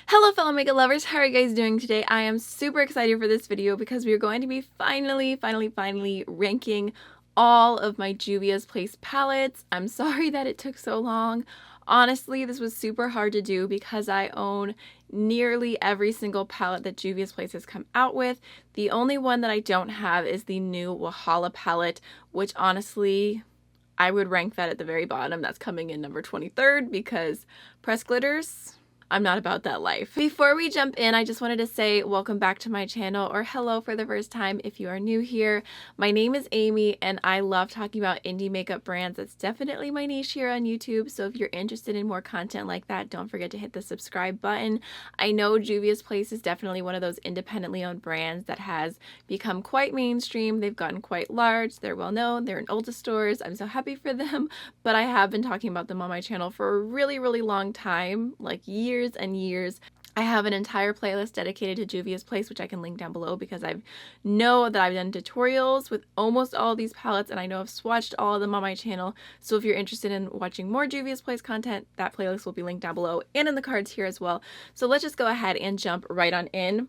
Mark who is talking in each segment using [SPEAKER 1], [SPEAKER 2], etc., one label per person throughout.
[SPEAKER 1] Hello fellow makeup lovers, how are you guys doing today? I am super excited for this video because we are going to be finally ranking all of my Juvia's Place palettes. I'm sorry that it took so long. Honestly, this was super hard to do because I own nearly every single palette that Juvia's Place has come out with. The only one that I don't have is the new Wahala palette, which honestly, I would rank that at the very bottom. That's coming in number 23rd because pressed glitters, I'm not about that life. Before we jump in, I just wanted to say welcome back to my channel, or hello for the first time if you are new here. My name is Amy and I love talking about indie makeup brands. That's definitely my niche here on YouTube, so if you're interested in more content like that, don't forget to hit the subscribe button. I know Juvia's Place is definitely one of those independently owned brands that has become quite mainstream. They've gotten quite large, they're well known, they're in Ulta stores. I'm so happy for them, but I have been talking about them on my channel for a really long time, like years and years. I have an entire playlist dedicated to Juvia's Place, which I can link down below because I know that I've done tutorials with almost all of these palettes and I know I've swatched all of them on my channel. So if you're interested in watching more Juvia's Place content, that playlist will be linked down below and in the cards here as well. So let's just go ahead and jump right on in.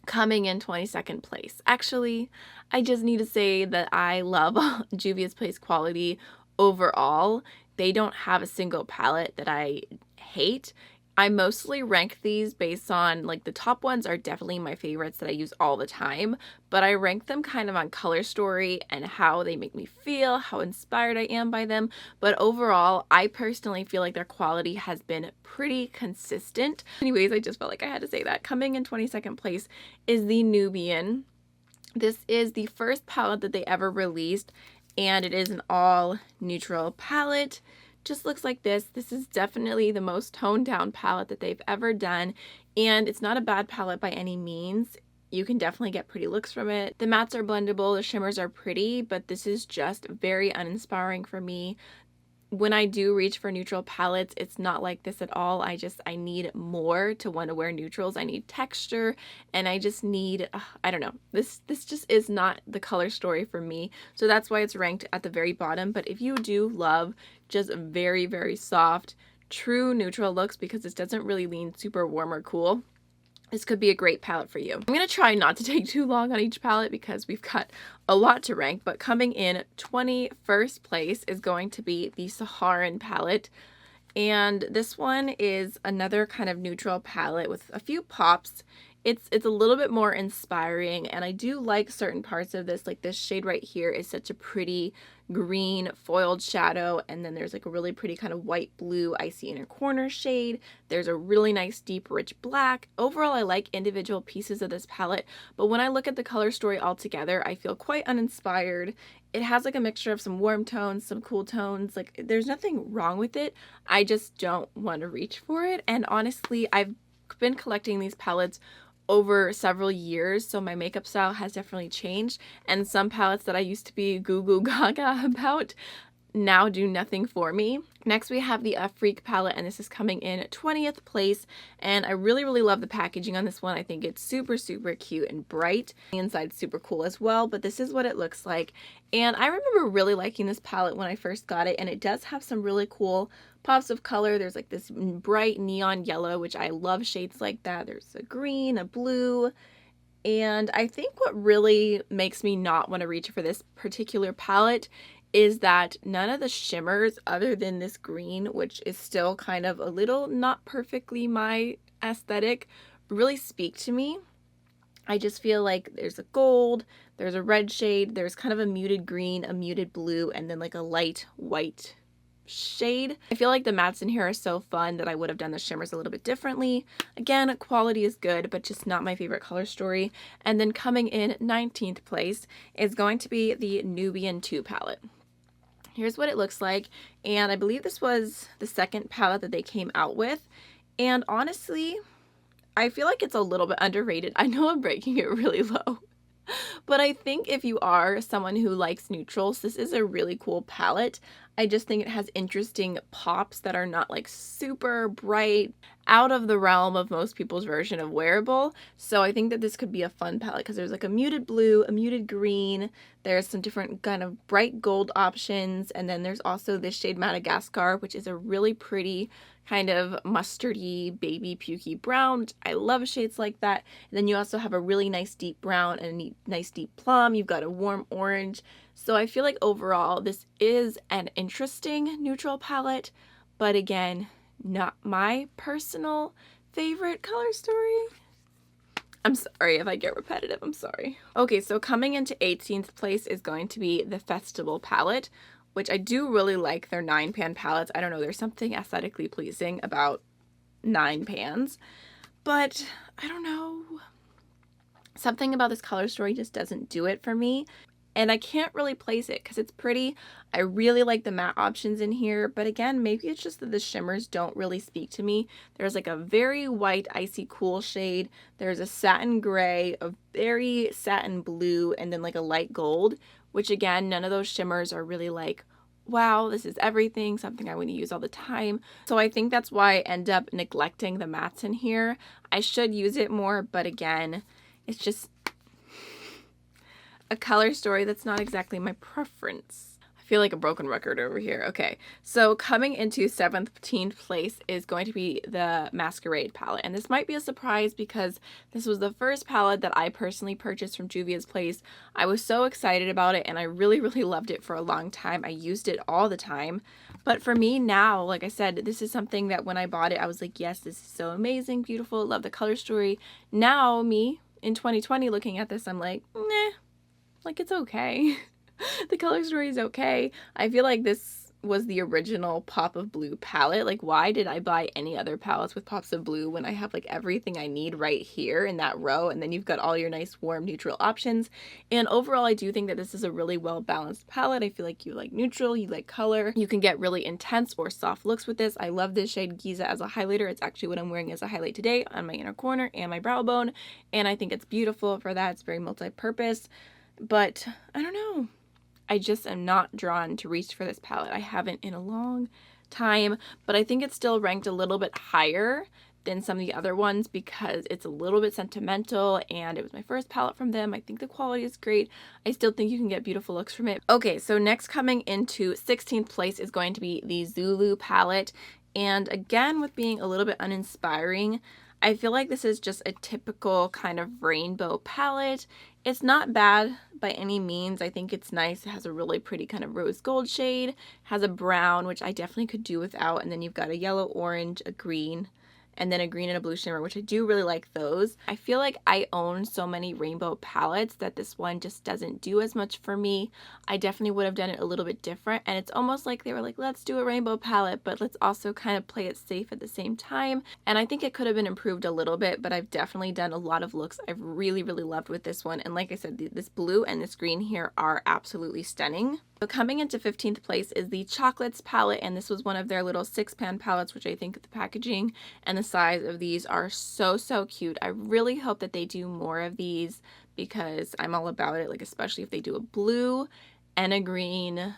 [SPEAKER 1] Coming in 22nd place. Actually, I just need to say that I love Juvia's Place quality overall. They don't have a single palette that I hate. I mostly rank these based on, like, the top ones are definitely my favorites that I use all the time, but I rank them kind of on color story and how they make me feel, how inspired I am by them. But overall, I personally feel like their quality has been pretty consistent. Anyways, I just felt like I had to say that. Coming in 22nd place is the Nubian. This is the first palette that they ever released, and it is an all neutral palette. Just looks like this. This is definitely the most toned down palette that they've ever done, and it's not a bad palette by any means. You can definitely get pretty looks from it. The mattes are blendable, the shimmers are pretty, but this is just very uninspiring for me. When I do reach for neutral palettes, it's not like this at all. I need more to want to wear neutrals. I need texture, and I just need, I don't know. This just is not the color story for me. So that's why it's ranked at the very bottom. But if you do love just very soft, true neutral looks, because this doesn't really lean super warm or cool, this could be a great palette for you. I'm going to try not to take too long on each palette because we've got a lot to rank, but coming in 21st place is going to be the Saharan palette. And this one is another kind of neutral palette with a few pops. It's a little bit more inspiring, and I do like certain parts of this. Like this shade right here is such a pretty green foiled shadow, and then there's like a really pretty kind of white blue icy inner corner shade. There's a really nice deep rich black. Overall, I like individual pieces of this palette, but when I look at the color story all together, I feel quite uninspired. It has like a mixture of some warm tones, some cool tones. Like there's nothing wrong with it. I just don't want to reach for it. And honestly, I've been collecting these palettes over several years, so my makeup style has definitely changed, and some palettes that I used to be goo goo gaga about now do nothing for me. Next we have the Freak palette, and this is coming in 20th place, and I really love the packaging on this one. I think it's super cute and bright. The inside's super cool as well, but this is what it looks like. And I remember really liking this palette when I first got it, and it does have some really cool pops of color. There's like this bright neon yellow, which I love shades like that. There's a green, a blue, and I think what really makes me not want to reach for this particular palette is that none of the shimmers, other than this green, which is still kind of a little not perfectly my aesthetic, really speak to me. I just feel like there's a gold, there's a red shade, there's kind of a muted green, a muted blue, and then like a light white shade. I feel like the mattes in here are so fun that I would have done the shimmers a little bit differently. Again, quality is good, but just not my favorite color story. And then coming in 19th place is going to be the Nubian 2 palette. Here's what it looks like, and I believe this was the second palette that they came out with, and honestly, I feel like it's a little bit underrated. I know I'm breaking it really low, but I think if you are someone who likes neutrals, this is a really cool palette. I just think it has interesting pops that are not like super bright, out of the realm of most people's version of wearable. So I think that this could be a fun palette because there's like a muted blue, a muted green, there's some different kind of bright gold options, and then there's also this shade Madagascar, which is a really pretty kind of mustardy, baby pukey brown, which I love shades like that. And then you also have a really nice deep brown and a nice deep plum. You've got a warm orange. So I feel like overall this is an interesting neutral palette, but again, not my personal favorite color story. I'm sorry if I get repetitive, I'm sorry. Okay, so coming into 18th place is going to be the Festival palette, which I do really like their 9-pan palettes. I don't know, there's something aesthetically pleasing about 9 pans, but I don't know. Something about this color story just doesn't do it for me. And I can't really place it because it's pretty. I really like the matte options in here, but again, maybe it's just that the shimmers don't really speak to me. There's like a very white icy cool shade. There's a satin gray, a very satin blue, and then like a light gold, which again, none of those shimmers are really like, wow, this is everything, something I want to use all the time. So I think that's why I end up neglecting the mattes in here. I should use it more, but again, it's just a color story that's not exactly my preference. I feel like a broken record over here. Okay, so coming into 17th place is going to be the Masquerade palette. And this might be a surprise because this was the first palette that I personally purchased from Juvia's Place. I was so excited about it and I really, really loved it for a long time. I used it all the time. But for me now, like I said, this is something that when I bought it, I was like, yes, this is so amazing, beautiful, love the color story. Now, me, in 2020, looking at this, I'm like, nah. Like, it's okay. The color story is okay. I feel like this was the original Pop of Blue palette. Like, why did I buy any other palettes with pops of blue when I have like everything I need right here in that row? And then you've got all your nice warm neutral options. And overall, I do think that this is a really well balanced palette. I feel like you like neutral, you like color. You can get really intense or soft looks with this. I love this shade Giza as a highlighter. It's actually what I'm wearing as a highlight today on my inner corner and my brow bone. And I think it's beautiful for that. It's very multi-purpose. But I don't know. I just am not drawn to reach for this palette. I haven't in a long time, but I think it's still ranked a little bit higher than some of the other ones because it's a little bit sentimental and it was my first palette from them. I think the quality is great. I still think you can get beautiful looks from it. Okay, so next coming into 16th place is going to be the Zulu palette. And again, with being a little bit uninspiring, I feel like this is just a typical kind of rainbow palette. It's not bad by any means. I think it's nice. It has a really pretty kind of rose gold shade, has a brown, which I definitely could do without, and then you've got a yellow, orange, a green, and then a green and a blue shimmer, which I do really like those. I feel like I own so many rainbow palettes that this one just doesn't do as much for me. I definitely would have done it a little bit different, and it's almost like they were like, let's do a rainbow palette, but let's also kind of play it safe at the same time. And I think it could have been improved a little bit, but I've definitely done a lot of looks I've really, really loved with this one. And like I said, this blue and this green here are absolutely stunning. So coming into 15th place is the Chocolates palette, and this was one of their little 6-pan palettes, which I think the packaging and the size of these are so, so cute. I really hope that they do more of these because I'm all about it, like especially if they do a blue and a green,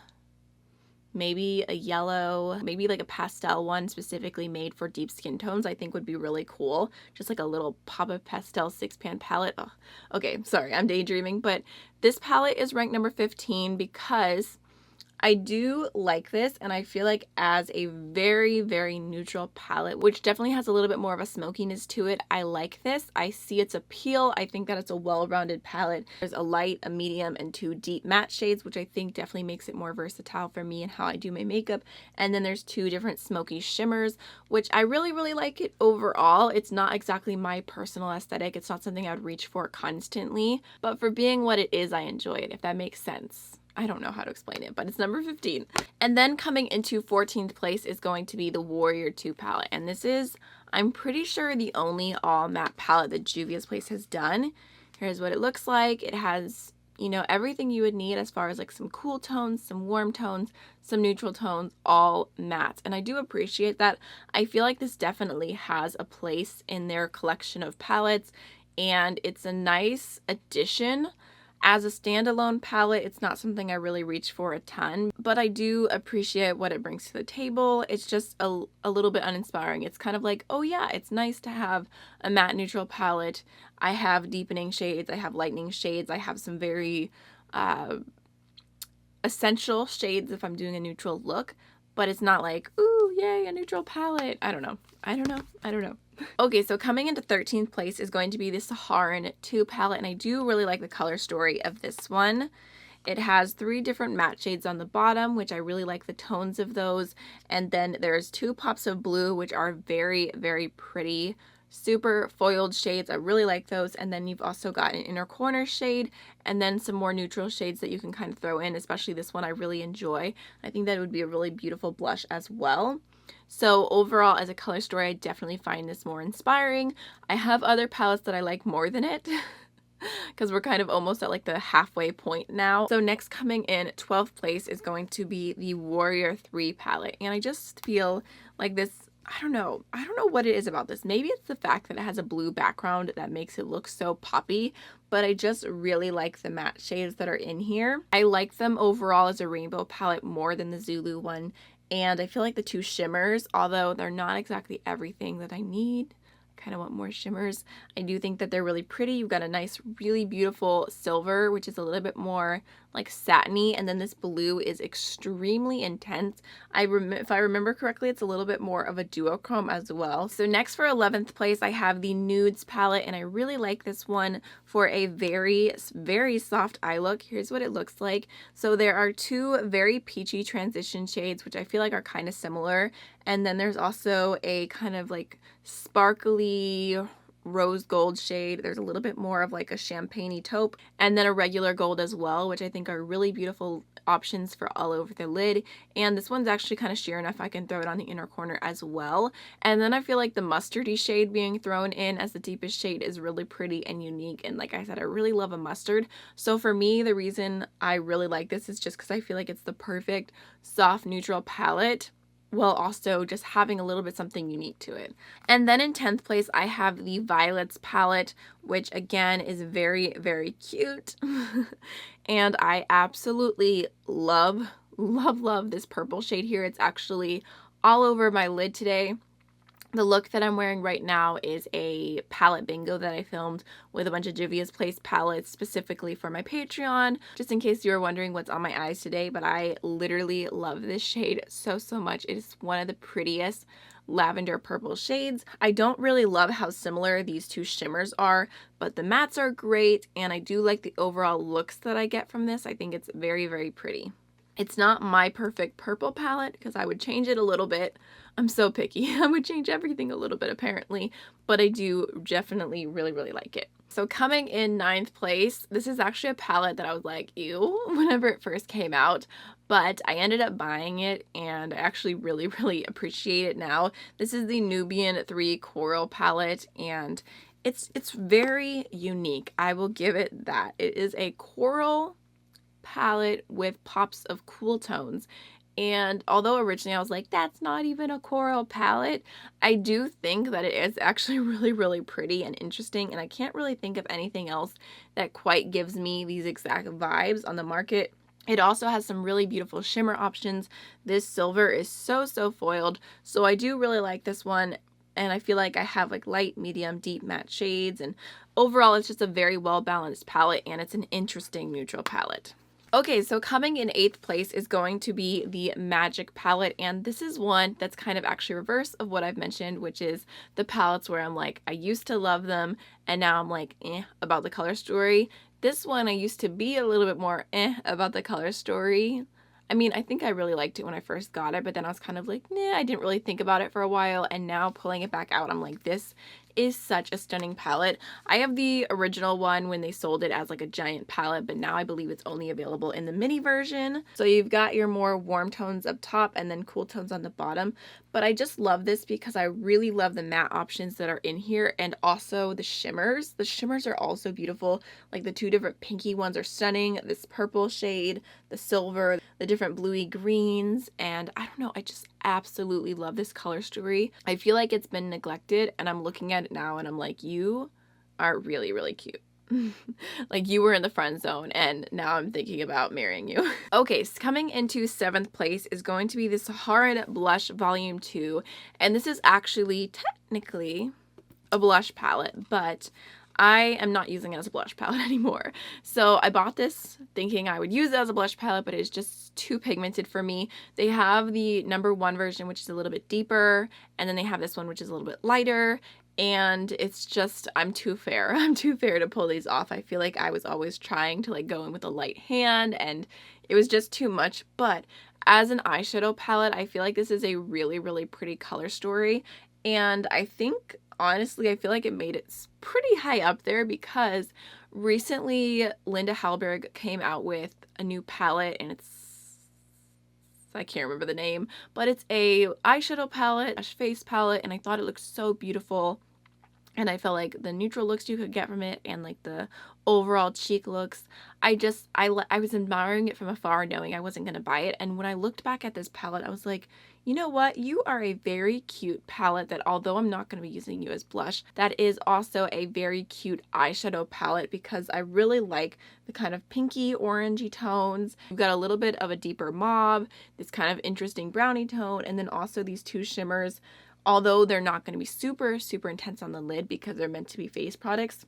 [SPEAKER 1] maybe a yellow, maybe like a pastel one specifically made for deep skin tones, I think would be really cool. Just like a little pop of pastel 6-pan palette. Oh, okay, sorry, I'm daydreaming, but this palette is ranked number 15 because I do like this, and I feel like as a very, very neutral palette, which definitely has a little bit more of a smokiness to it, I like this. I see its appeal. I think that it's a well-rounded palette. There's a light, a medium, and 2 deep matte shades, which I think definitely makes it more versatile for me and how I do my makeup. And then there's 2 different smoky shimmers, which I really, really like it overall. It's not exactly my personal aesthetic. It's not something I would reach for constantly, but for being what it is, I enjoy it, if that makes sense. I don't know how to explain it, but it's number 15. And then coming into 14th place is going to be the Warrior 2 palette. And this is, I'm pretty sure, the only all matte palette that Juvia's Place has done. Here's what it looks like. It has, you know, everything you would need as far as like some cool tones, some warm tones, some neutral tones, all matte. And I do appreciate that. I feel like this definitely has a place in their collection of palettes, and it's a nice addition. As a standalone palette, it's not something I really reach for a ton, but I do appreciate what it brings to the table. It's just a little bit uninspiring. It's kind of like, oh yeah, it's nice to have a matte neutral palette. I have deepening shades, I have lightening shades, I have some very essential shades if I'm doing a neutral look, but it's not like, ooh, yay, a neutral palette. I don't know. Okay, so coming into 13th place is going to be the Saharan 2 palette, and I do really like the color story of this one. It has 3 different matte shades on the bottom, which I really like the tones of those. And then there's 2 pops of blue, which are very, very pretty, super foiled shades. I really like those. And then you've also got an inner corner shade and then some more neutral shades that you can kind of throw in, especially this one I really enjoy. I think that it would be a really beautiful blush as well. So overall, as a color story, I definitely find this more inspiring. I have other palettes that I like more than it. Because we're kind of almost at like the halfway point now. So next coming in 12th place is going to be the Warrior 3 palette. And I just feel like this, I don't know what it is about this. Maybe it's the fact that it has a blue background that makes it look so poppy, but I just really like the matte shades that are in here. I like them overall as a rainbow palette more than the Zulu one. And I feel like the 2 shimmers, although they're not exactly everything that I need, kind of want more shimmers. I do think that they're really pretty. You've got a nice, really beautiful silver, which is a little bit more like satiny, and then this blue is extremely intense. If I remember correctly, it's a little bit more of a duochrome as well. So next for 11th place, I have the Nudes palette, and I really like this one for a very, very soft eye look. Here's what it looks like. So there are 2 very peachy transition shades, which I feel like are kind of similar, and then there's also a kind of like sparkly rose gold shade. There's a little bit more of like a champagne-y taupe, and then a regular gold as well, which I think are really beautiful options for all over the lid. And this one's actually kind of sheer enough I can throw it on the inner corner as well. And then I feel like the mustardy shade being thrown in as the deepest shade is really pretty and unique, and like I said, I really love a mustard. So for me, the reason I really like this is just because I feel like it's the perfect soft neutral palette, while also just having a little bit something unique to it. And then in 10th place, I have the Violets palette, which again is very, very cute. And I absolutely love this purple shade here. It's actually all over my lid today. The look that I'm wearing right now is a palette bingo that I filmed with a bunch of Juvias Place palettes specifically for my Patreon, just in case you were wondering what's on my eyes today, but I literally love this shade so much. It is one of the prettiest lavender purple shades. I don't really love how similar these 2 shimmers are, but the mattes are great, and I do like the overall looks that I get from this. I think it's very, very pretty. It's not my perfect purple palette because I would change it a little bit. I'm so picky. I would change everything a little bit apparently, but I do definitely really like it. So coming in 9th place, this is actually a palette that I was like, ew, whenever it first came out, but I ended up buying it and I actually really appreciate it now. This is the Nubian 3 Coral palette, and it's very unique. I will give it that. It is a coral palette with pops of cool tones, and although originally I was like, that's not even a coral palette, I do think that it is actually really pretty and interesting, and I can't really think of anything else that quite gives me these exact vibes on the market. It also has some really beautiful shimmer options. This silver is so foiled, so I do really like this one. And I feel like I have like light, medium, deep matte shades, and overall it's just a very well balanced palette, and it's an interesting neutral palette. Okay, so coming in 8th place is going to be the Magic palette, and this is one that's kind of actually reverse of what I've mentioned, which is the palettes where I'm like, I used to love them, and now I'm like, about the color story. This one I used to be a little bit more about the color story. I mean, I think I really liked it when I first got it, but then I was kind of like, nah, I didn't really think about it for a while, and now pulling it back out, I'm like, this is such a stunning palette. I have the original one when they sold it as like a giant palette, but now I believe it's only available in the mini version. So you've got your more warm tones up top and then cool tones on the bottom. But I just love this because I really love the matte options that are in here, and also the shimmers. The shimmers are also beautiful. Like the 2 different pinky ones are stunning. This purple shade, the silver, the different bluey greens, and I don't know, I just absolutely love this color story. I feel like it's been neglected, and I'm looking at it now and I'm like, you are really cute. Like, you were in the friend zone and now I'm thinking about marrying you. Okay, so coming into 7th place is going to be the Saharan Blush Volume 2, and this is actually technically a blush palette, but I am not using it as a blush palette anymore. So I bought this thinking I would use it as a blush palette, but it's just too pigmented for me. They have the #1 version, which is a little bit deeper, and then they have this one, which is a little bit lighter. And it's just, I'm too fair. I'm too fair to pull these off. I feel like I was always trying to like go in with a light hand, and it was just too much. But as an eyeshadow palette, I feel like this is a really, really pretty color story. And I think, honestly, I feel like it made it pretty high up there because recently Linda Hallberg came out with a new palette, and I can't remember the name, but it's a eyeshadow palette, a face palette, and I thought it looked so beautiful. And I felt like the neutral looks you could get from it and like the overall cheek looks, I was admiring it from afar, knowing I wasn't going to buy it. And when I looked back at this palette, I was like, you know what? You are a very cute palette that, although I'm not going to be using you as blush, that is also a very cute eyeshadow palette because I really like the kind of pinky orangey tones. You've got a little bit of a deeper mauve, this kind of interesting brownie tone, and then also these two shimmers. Although they're not going to be super, super intense on the lid because they're meant to be face products,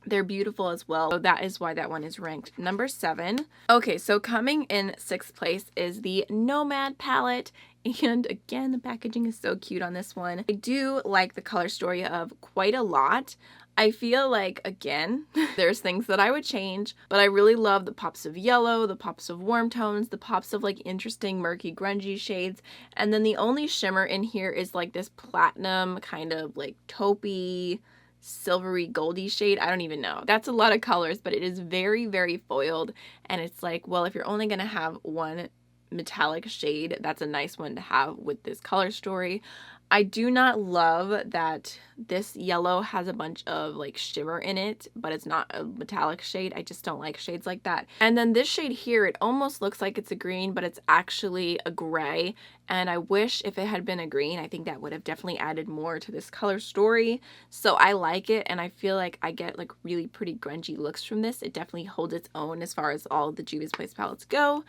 [SPEAKER 1] they're beautiful as well. So that is why that one is ranked #7. Okay, so coming in 6th place is the Nomad palette. And again, the packaging is so cute on this one. I do like the color story of quite a lot. I feel like, again, there's things that I would change, but I really love the pops of yellow, the pops of warm tones, the pops of like interesting murky grungy shades, and then the only shimmer in here is like this platinum kind of like taupey, silvery goldy shade. I don't even know. That's a lot of colors, but it is very, very foiled, and it's like, well, if you're only gonna have one metallic shade, that's a nice one to have with this color story. I do not love that this yellow has a bunch of like shimmer in it, but it's not a metallic shade. I just don't like shades like that. And then this shade here, it almost looks like it's a green, but it's actually a gray. And I wish if it had been a green, I think that would have definitely added more to this color story. So I like it, and I feel like I get like really pretty grungy looks from this. It definitely holds its own as far as all the Juvia's Place palettes go.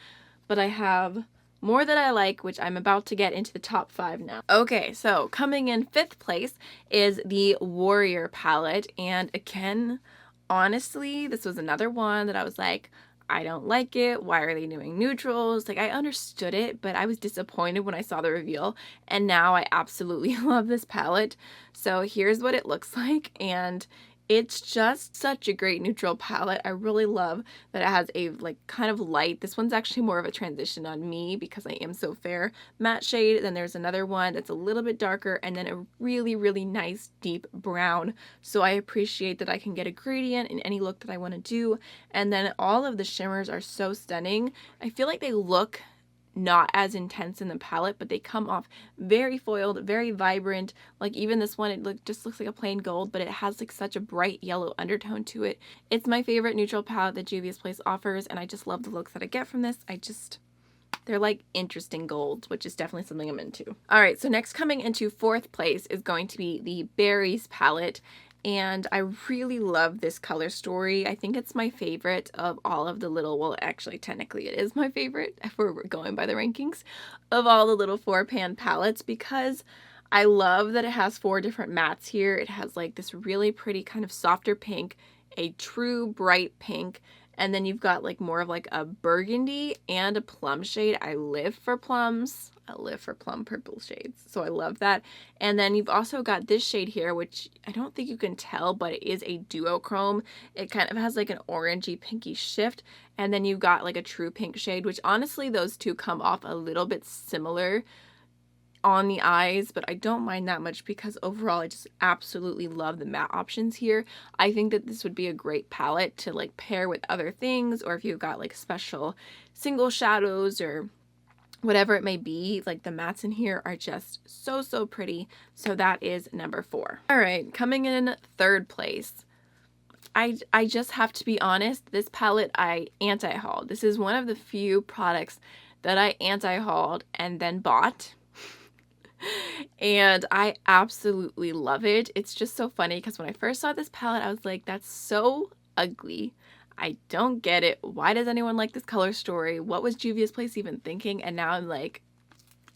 [SPEAKER 1] But I have more that I like, which I'm about to get into the top 5 now. Okay, so coming in 5th place is the Warrior palette. And again, honestly, this was another one that I was like, I don't like it. Why are they doing neutrals? Like, I understood it, but I was disappointed when I saw the reveal. And now I absolutely love this palette. So here's what it looks like. And it's just such a great neutral palette. I really love that it has a like kind of light. This one's actually more of a transition on me because I am so fair matte shade. Then there's another one that's a little bit darker, and then a really, really nice deep brown. So I appreciate that I can get a gradient in any look that I want to do. And then all of the shimmers are so stunning. I feel like they look not as intense in the palette, but they come off very foiled, very vibrant. Like even this one, it just looks like a plain gold, but it has like such a bright yellow undertone to it. It's my favorite neutral palette that Juvia's Place offers, and I just love the looks that I get from this. They're like interesting golds, which is definitely something I'm into. All right, so next coming into 4th place is going to be the Berries palette. And I really love this color story. I think it's my favorite of all of the little, well, actually, technically it is my favorite if we're going by the rankings of all the little 4-pan palettes, because I love that it has 4 different mattes here. It has like this really pretty kind of softer pink, a true bright pink, and then you've got like more of like a burgundy and a plum shade. I live for plums. I live for plum purple shades, so I love that. And then you've also got this shade here, which I don't think you can tell, but it is a duochrome. It kind of has like an orangey pinky shift, and then you've got like a true pink shade, which honestly those two come off a little bit similar on the eyes, but I don't mind that much because overall I just absolutely love the matte options here. I think that this would be a great palette to like pair with other things, or if you've got like special single shadows or whatever it may be. Like the mattes in here are just so, so pretty. So that is #4. All right, coming in 3rd place. I just have to be honest, this palette I anti-hauled. This is one of the few products that I anti-hauled and then bought. And I absolutely love it. It's just so funny because when I first saw this palette, I was like, that's so ugly. I don't get it. Why does anyone like this color story? What was Juvia's Place even thinking? And now I'm like,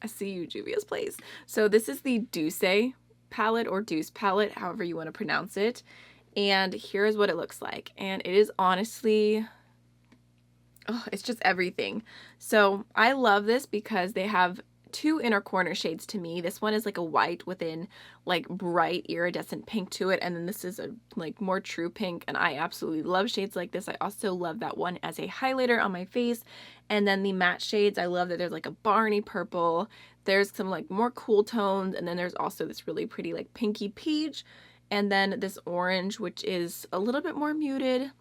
[SPEAKER 1] I see you, Juvia's Place. So this is the Douce palette, or Douce palette, however you want to pronounce it. And here's what it looks like. And it is honestly, oh, it's just everything. So I love this because they have two inner corner shades to me. This one is like a white within like bright iridescent pink to it, and then this is a like more true pink, and I absolutely love shades like this. I also love that one as a highlighter on my face. And then the matte shades, I love that there's like a Barney purple, there's some like more cool tones, and then there's also this really pretty like pinky peach, and then this orange, which is a little bit more muted.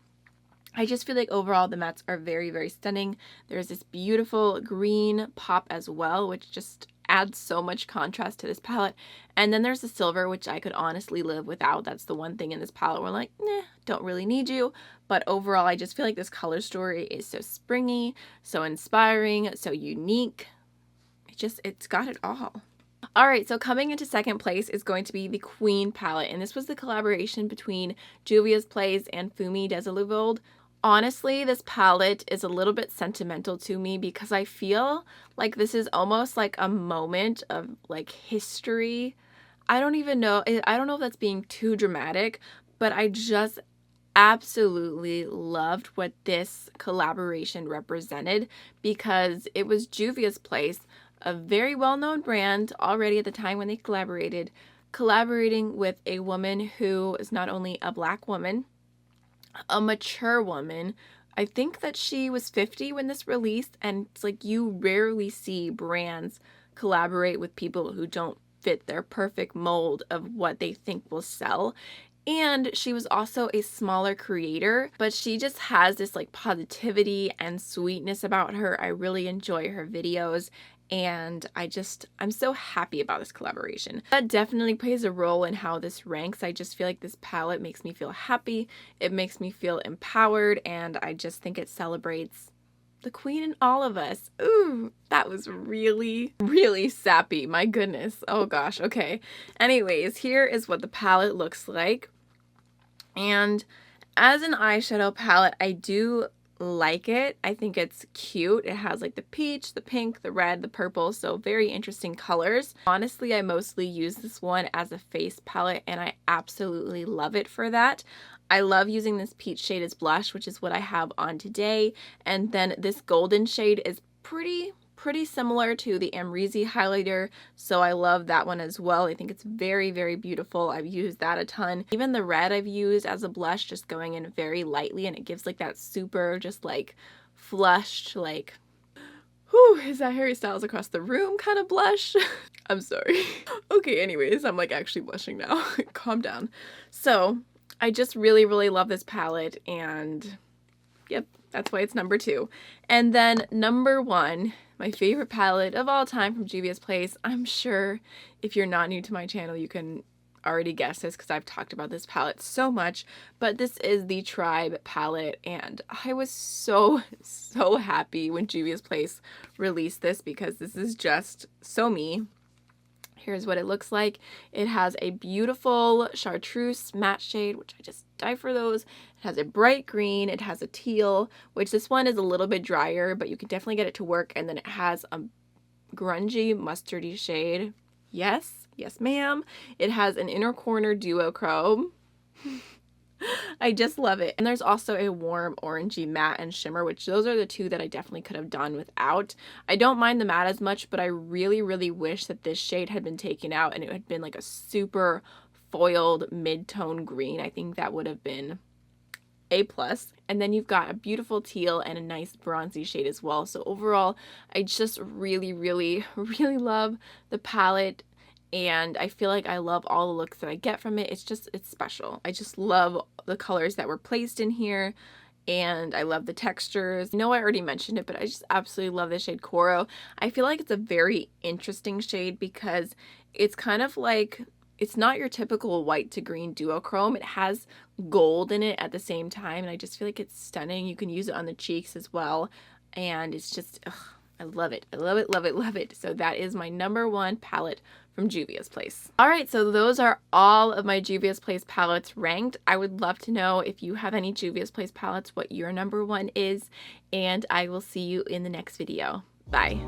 [SPEAKER 1] I just feel like overall the mattes are very, very stunning. There's this beautiful green pop as well, which just adds so much contrast to this palette. And then there's the silver, which I could honestly live without. That's the one thing in this palette where I'm like, nah, don't really need you. But overall, I just feel like this color story is so springy, so inspiring, so unique. It's got it all. Alright, so coming into second place is going to be the Queen palette, and this was the collaboration between Juvias Place and Fumi Desilluvoled. Honestly, this palette is a little bit sentimental to me because I feel like this is almost like a moment of like history. I don't know if that's being too dramatic, but I just absolutely loved what this collaboration represented because it was Juvia's Place, a very well-known brand already at the time when they collaborating with a woman who is not only a Black woman, a mature woman. I think that she was 50 when this released, and it's like you rarely see brands collaborate with people who don't fit their perfect mold of what they think will sell. And she was also a smaller creator, but she just has this like positivity and sweetness about her. I really enjoy her videos, and I'm so happy about this collaboration. That definitely plays a role in how this ranks. I just feel like this palette makes me feel happy, it makes me feel empowered, and I just think it celebrates the queen in all of us. Ooh, that was really, really sappy. My goodness. Oh gosh, okay. Anyways, here is what the palette looks like. And as an eyeshadow palette, I do like it. I think it's cute. It has like the peach, the pink, the red, the purple, so very interesting colors. Honestly, I mostly use this one as a face palette, and I absolutely love it for that. I love using this peach shade as blush, which is what I have on today, and then this golden shade is pretty similar to the Amrezy highlighter, so I love that one as well. I think it's very, very beautiful. I've used that a ton. Even the red I've used as a blush, just going in very lightly, and it gives like that super just like flushed, like, whew, is that Harry Styles across the room kind of blush? I'm sorry. Okay, anyways, I'm like actually blushing now. Calm down. So I just really, really love this palette, and yep, that's why it's number 2. And then number 1, my favorite palette of all time from Juvia's Place. I'm sure if you're not new to my channel, you can already guess this because I've talked about this palette so much, but this is the Tribe palette, and I was so happy when Juvia's Place released this because this is just so me. Here's what it looks like. It has a beautiful chartreuse matte shade, which I just die for those. It has a bright green. It has a teal, which this one is a little bit drier, but you can definitely get it to work. And then it has a grungy mustardy shade. Yes, yes ma'am. It has an inner corner duochrome. I just love it. And there's also a warm orangey matte and shimmer, which those are the two that I definitely could have done without. I don't mind the matte as much, but I really, really wish that this shade had been taken out and it had been like a super foiled mid-tone green. I think that would have been A+. And then you've got a beautiful teal and a nice bronzy shade as well. So overall, I just really, really, really love the palette. And I feel like I love all the looks that I get from it. It's special. I just love the colors that were placed in here, and I love the textures. I know I already mentioned it, but I just absolutely love the shade Coral. I feel like it's a very interesting shade because it's kind of like, it's not your typical white to green duochrome. It has gold in it at the same time, and I just feel like it's stunning. You can use it on the cheeks as well, and it's just, ugh, I love it. I love it, love it, love it. So that is my number 1 palette from Juvia's Place. Alright, so those are all of my Juvia's Place palettes ranked. I would love to know if you have any Juvia's Place palettes, what your number 1 is, and I will see you in the next video. Bye.